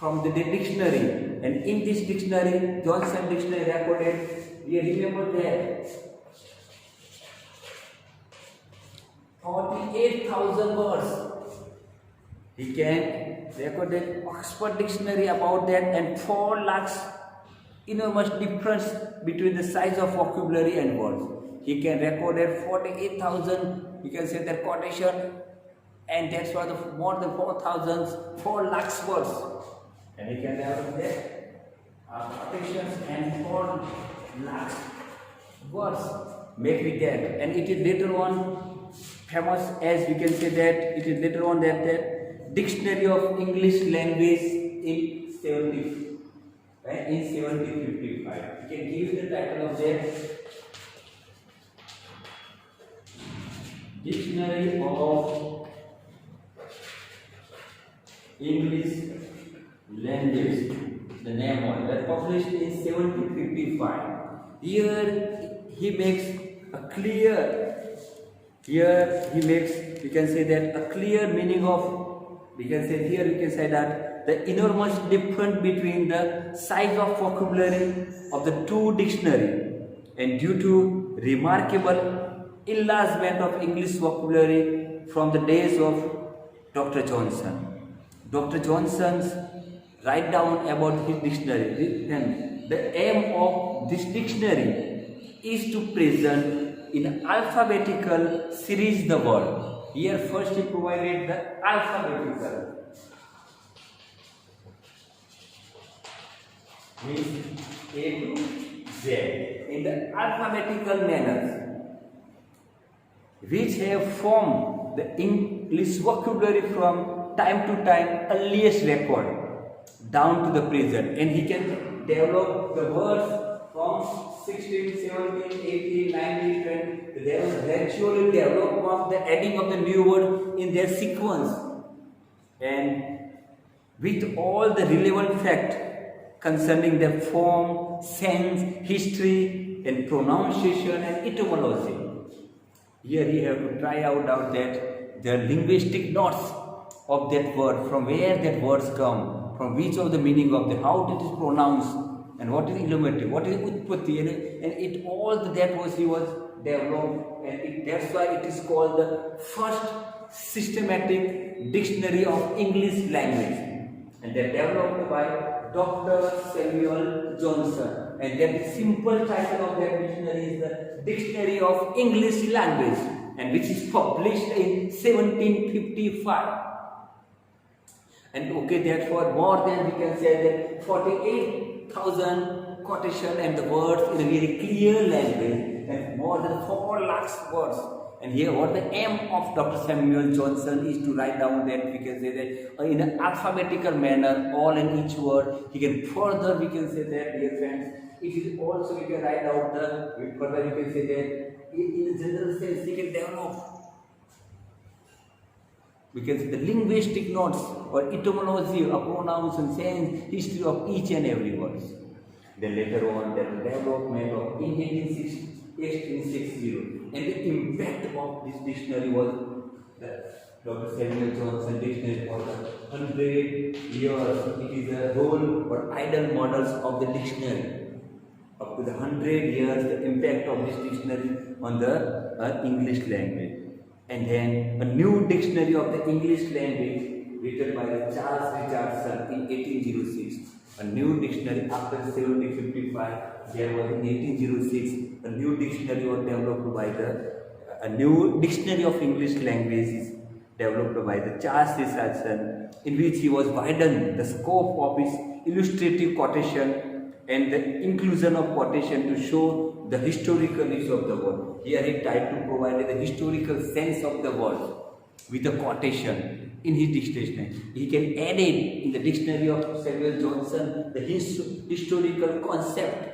from the dictionary, and in this dictionary, Johnson dictionary recorded, we remember that 48,000 words. He can record an Oxford dictionary about that, and 4 lakhs enormous difference between the size of vocabulary and words. He can record at 48,000, you can say that quotation, and that's for the more than 4 lakhs words. And he can develop that quotations and 4 lakhs words make with that. And it is later on famous as we can say that it is later on that Dictionary of English Language in 1755. You can give the title of that Dictionary of English Language. The name was that published in 1755. Here he makes a clear. Here he makes, we can say that a clear meaning of. We can say here, we can say that the enormous difference between the size of vocabulary of the two dictionary, and due to remarkable enlargement of English vocabulary from the days of Dr. Johnson. Dr. Johnson's write down about his dictionary, and the aim of this dictionary is to present in alphabetical series the word. Here first he provided the alphabetical, means A to Z, in the alphabetical manner, which have formed the English vocabulary from time to time, earliest record down to the present, and he can develop the words from 16, 17, 18, 19, 20. There was gradually development of the adding of the new word in their sequence, and with all the relevant fact concerning their form, sense, history, and pronunciation and etymology. Here he have to try out that the linguistic notes of that word, from where that words come, from which of the meaning of the how it is pronounced, and what is illuminative, what is utpatti, and it all that was he was developed, and that's why it is called the first systematic dictionary of English language, and that developed by Dr. Samuel Johnson, and that simple title of that dictionary is the Dictionary of English Language, and which is published in 1755. And okay, therefore more than we can say that 48,000 quotation and the words in a very clear language, and more than 4 lakhs words. And here what the aim of Dr. Samuel Johnson is to write down that we can say that in an alphabetical manner, all and each word. He can further, we can say that, dear friends, it is also we can write out the, further we can say that in a general sense he can develop, we can say the linguistic notes or etymology of pronouns and sense, history of each and every word. Then later on, the development of in 1860, and the impact of this dictionary was the Dr. Samuel Johnson dictionary for the 100 years. It is a role or idle models of the dictionary. Up to the 100 years, the impact of this dictionary on the English language. And then a new dictionary of the English language written by Charles Richardson in 1806. A new dictionary after 1755, there was in 1806, a new dictionary was developed by a new dictionary of English languages developed by the Charles Richardson, in which he was widened the scope of his illustrative quotation and the inclusion of quotation to show the historical use of the word. Here he tried to provide the historical sense of the word with a quotation in his dictionary. He can add in the dictionary of Samuel Johnson the historical concept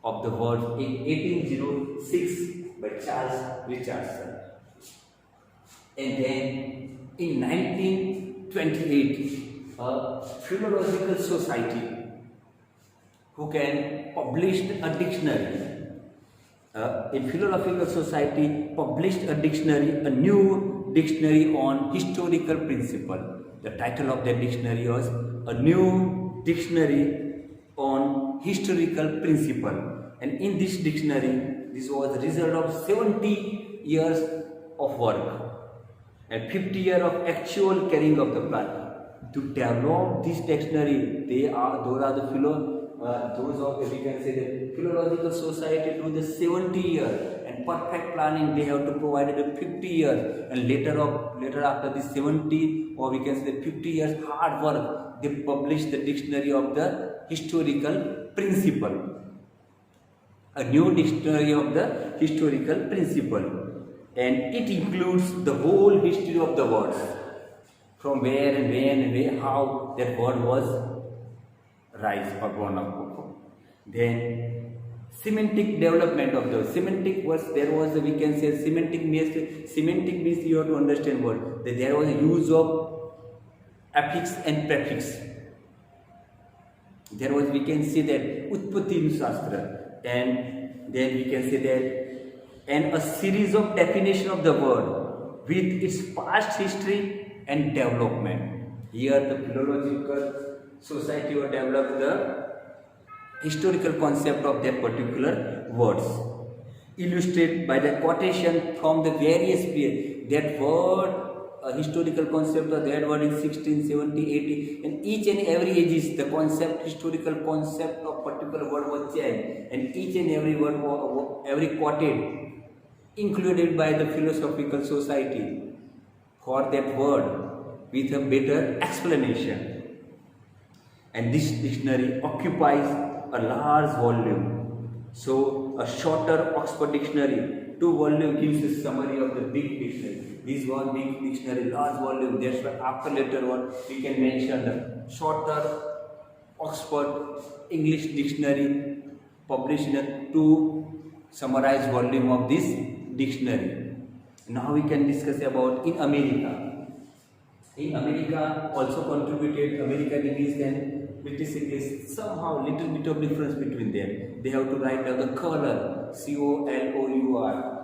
of the word in 1806 by Charles Richardson. And then in 1928, a philological society who can publish a dictionary. A philological society published a dictionary, a new dictionary on historical principle. The title of that dictionary was A New Dictionary on Historical Principle. And in this dictionary, this was the result of 70 years of work and 50 years of actual carrying of the plan. To develop this dictionary, those are the those of, we can say, the philological society do the 70 years, and perfect planning they have to provide the 50 years, and later after the 70, or we can say the 50 years hard work, they publish the dictionary of the historical principle. A new dictionary of the historical principle, and it includes the whole history of the words, from where and when and where, how that word was rise or born up. Then semantic development of the semantic words. There was we can say semantic means you have to understand what there was a use of affix and prefix. There was, we can say that, Utpatti Shastra, and then we can say that, and a series of definition of the word with its past history and development. Here the philological society will develop the historical concept of that particular words, illustrated by the quotation from the various periods. That word, a historical concept of that word in 16, 70, 80, and each and every ages the concept, historical concept of particular word was changed, and each and every word, every quoted, included by the philosophical society for that word with a better explanation. And this dictionary occupies a large volume. So a shorter Oxford dictionary, 2 volumes, gives a summary of the big dictionary. This one big dictionary, large volume. That's why after later one we can mention the shorter Oxford English dictionary published in a 2 summarized volume of this dictionary. Now we can discuss about in America. In America also contributed American English and British English, somehow little bit of difference between them. They have to write down the color, C-O-L-O-U-R.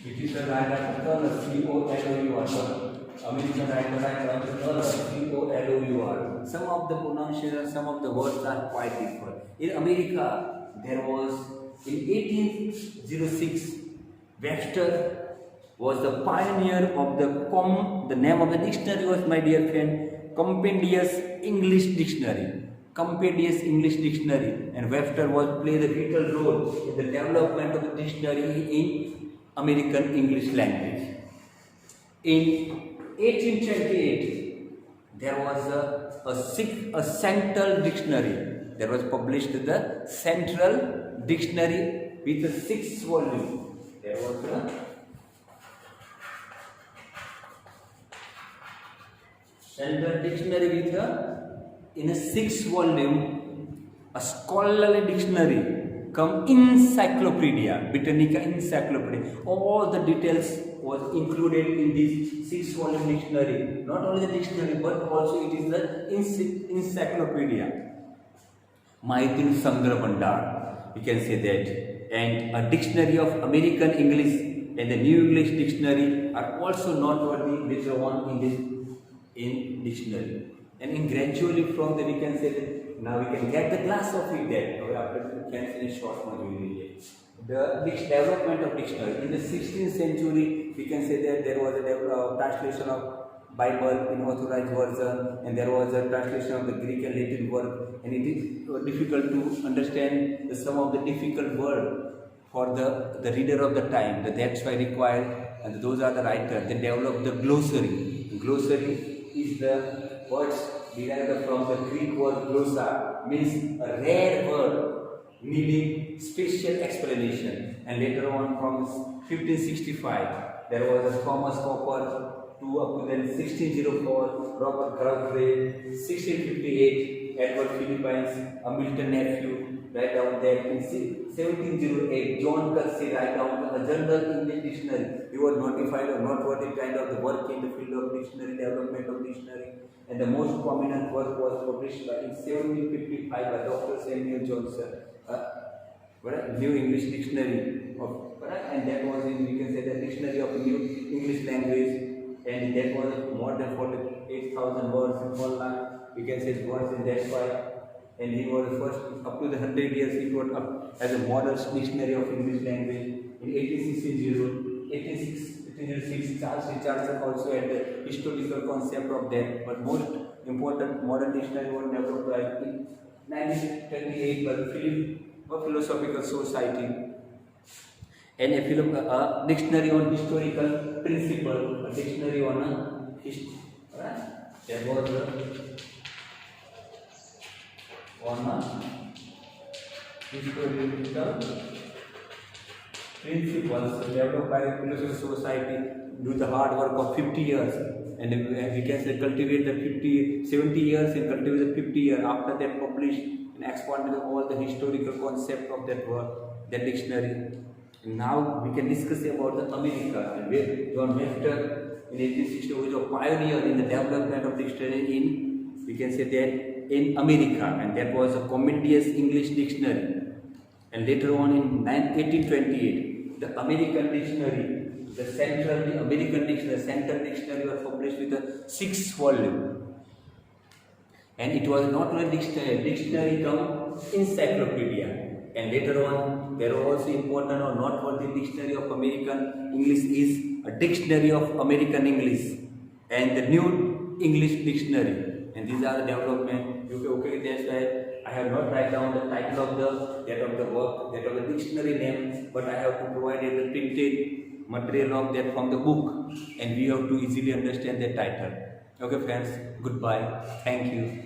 British write down the color, C-O-L-O-U-R. American write down the color, C-O-L-O-U-R. Some of the pronunciation, some of the words are quite different. In America, there was, in 1806, Webster was the pioneer of the name of the dictionary was, my dear friend, Compendious English Dictionary. Compendious English Dictionary, and Webster was played a vital role in the development of the dictionary in American English language. In 1828, there was a central dictionary. There was published the Central Dictionary with a 6 volume. There was a Central Dictionary with in a 6 volume, a scholarly dictionary, come encyclopedia, Britannica encyclopedia. All the details was included in this 6 volume dictionary. Not only the dictionary, but also it is the encyclopedia. Mahitin Sangra Bandar, we can say that. And a dictionary of American English and the New English Dictionary are also noteworthy later on in this dictionary. And in gradually from the, we can say that now we can get the class of it there. After we can finish short module. The development of dictionary in the 16th century, we can say that there was a translation of Bible in authorized version, and there was a translation of the Greek and Latin work, and it is difficult to understand some of the difficult word for the reader of the time. That's why required, and those are the writers. They developed the glossary. Glossary is the words derived from the Greek word glossa, means a rare word needing special explanation. And later on, from 1565, there was a Thomas Cooper to up to then 1604, Robert Galbraith, 1658, Edward Philippines, a Milton nephew, write down that in 1708, John Cursey write down a general English dictionary. He was notified or noteworthy kind of the work in the field of dictionary, development of dictionary, and the most prominent work was published in 1755 by Dr. Samuel Johnson, New English Dictionary of, and that was in, we can say, the dictionary of New English language. and that was more than 48,000 words in one line. We can say words in that way. And he was the first, up to the 100 years, he wrote up as a model dictionary of English language. In 1806, Charles Richardson also had the historical concept of that. But most important modern dictionary was developed in 1928 by the Philosophical Society. And a dictionary on historical principle, a dictionary on history. Right? That was on historical principles developed by the Philosophical Society do the hard work of 50 years. And we can say cultivate the 70 years and cultivate the 50 years. After that, published and expanded all the historical concept of that word, that dictionary. And now we can discuss about the America, and where John Webster in 1860 was a pioneer in the development of dictionary in, we can say that, in America, and that was a Compendious English Dictionary. And later on in 1828, the American Dictionary, the American Dictionary, Central Dictionary was published with a 6 volume. And it was not only dictionary come encyclopedia. And later on, there are also important or noteworthy dictionary of American English is a dictionary of American English and the New English Dictionary. And these are the development. Okay, that's why I have not write down the title of the work, that of the dictionary name, but I have to provide the printed material of that from the book, and we have to easily understand the title. Okay, friends. Goodbye. Thank you.